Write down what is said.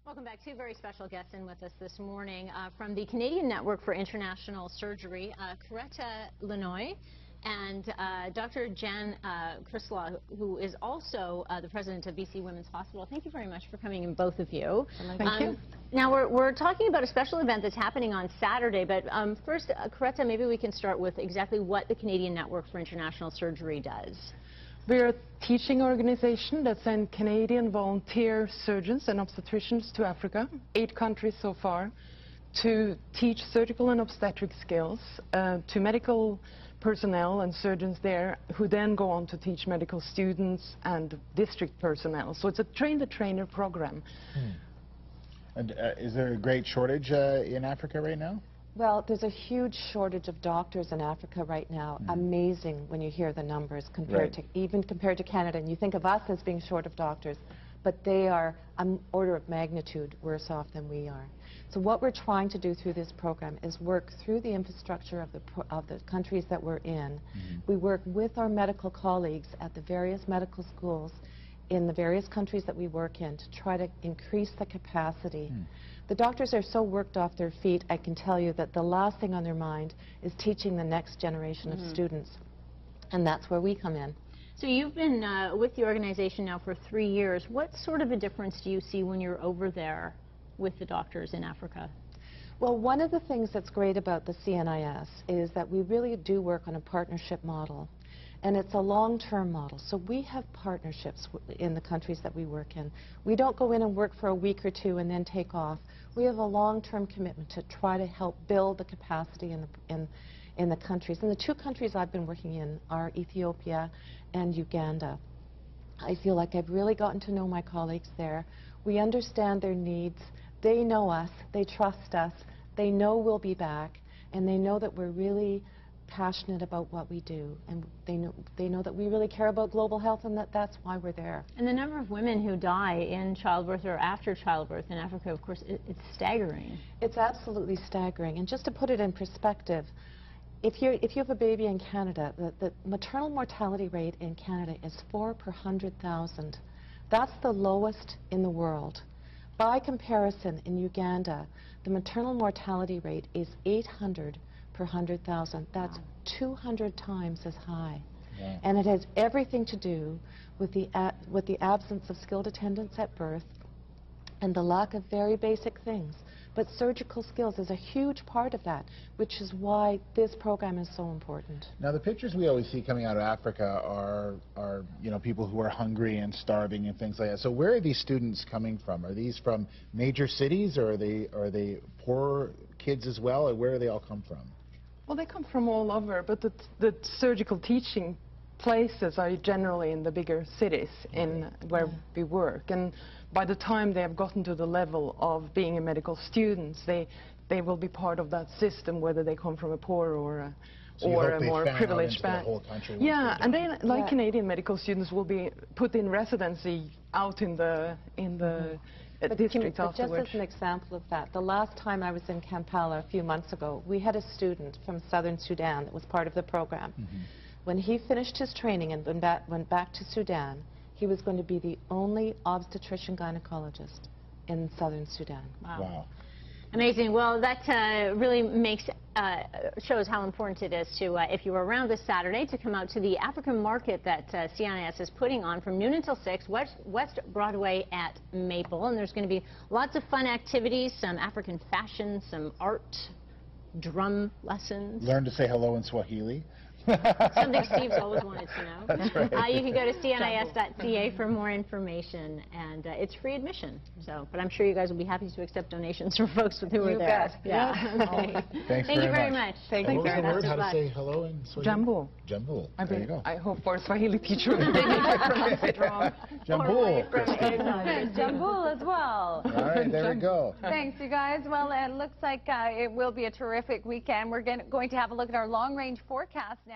Welcome back. Two very special guests in with us this morning from the Canadian Network for International Surgery, Karethe, Linaae, and Dr. Jan Christilaw, who is also the president of BC Women's Hospital. Thank you very much for coming in, both of you. Thank you. Now, we're talking about a special event that's happening on Saturday, but first, Karethe, maybe we can start with exactly what the Canadian Network for International Surgery does. We're a teaching organization that sends Canadian volunteer surgeons and obstetricians to Africa, 8 countries so far, to teach surgical and obstetric skills to medical personnel and surgeons there, who then go on to teach medical students and district personnel. So it's a train-the-trainer program. And is there a great shortage in Africa right now? Well, there's a huge shortage of doctors in Africa right now. Amazing when you hear the numbers compared to compared to Canada. And you think of us as being short of doctors, but they are an order of magnitude worse off than we are. So what we're trying to do through this program is work through the infrastructure of the countries that we're in. We work with our medical colleagues at the various medical schools in the various countries that we work in to try to increase the capacity. The doctors are so worked off their feet, I can tell you that the last thing on their mind is teaching the next generation of students. And that's where we come in. So you've been with the organization now for 3 years. What sort of a difference do you see when you're over there with the doctors in Africa? Well, one of the things that's great about the CNIS is that we really do work on a partnership model. And it's a long-term model. So we have partnerships in the countries that we work in. We don't go in and work for a week or two and then take off. We have a long-term commitment to try to help build the capacity in the countries. And the 2 countries I've been working in are Ethiopia and Uganda. I feel like I've really gotten to know my colleagues there. We understand their needs. They know us. They trust us. They know we'll be back. And they know that we're really passionate about what we do, and they know that we really care about global health, and that's why we're there. And the number of women who die in childbirth or after childbirth in Africa, of course, it's staggering. It's absolutely staggering. And just to put it in perspective, if you have a baby in Canada, the maternal mortality rate in Canada is 4 per 100,000. That's the lowest in the world. By comparison, in Uganda, the maternal mortality rate is 800 per 100,000. That's 200 times as high. Yeah. And it has everything to do with the absence of skilled attendants at birth and the lack of very basic things. But surgical skills is a huge part of that, which is why this program is so important. Now, the pictures we always see coming out of Africa are you know, people who are hungry and starving and things like that. So where are these students coming from? Are these from major cities, or are they poor kids as well, or where do they all come from? Well, they come from all over, but the surgical teaching places are generally in the bigger cities where we work. And by the time they have gotten to the level of being a medical student, they will be part of that system, whether they come from a poor or a more privileged background. Yeah, and then, like Canadian medical students, will be put in residency out in the district afterwards. Just as an example of that, the last time I was in Kampala a few months ago, we had a student from southern Sudan that was part of the program. When he finished his training and went back to Sudan, he was going to be the only obstetrician gynecologist in southern Sudan. Wow. Amazing. Well, that really shows how important it is to, if you're around this Saturday, to come out to the African market that CNIS is putting on from noon until 6, West Broadway at Maple. And there's going to be lots of fun activities, some African fashion, some art, drum lessons. Learn to say hello in Swahili. Something Steve's always wanted to know. That's right. You can go to CNIS.ca for more information, and it's free admission. So, but I'm sure you guys will be happy to accept donations from folks who are there. Yeah. Okay. Thank you very much. Thank you very much. How to say hello in Swahili? Jambo. Jambo. There you go. I hope for a Swahili teacher will pronounce it wrong. Jambo. Jambo as well. All right, there we go. Thanks, you guys. Well, it looks like it will be a terrific weekend. We're going to have a look at our long-range forecast now.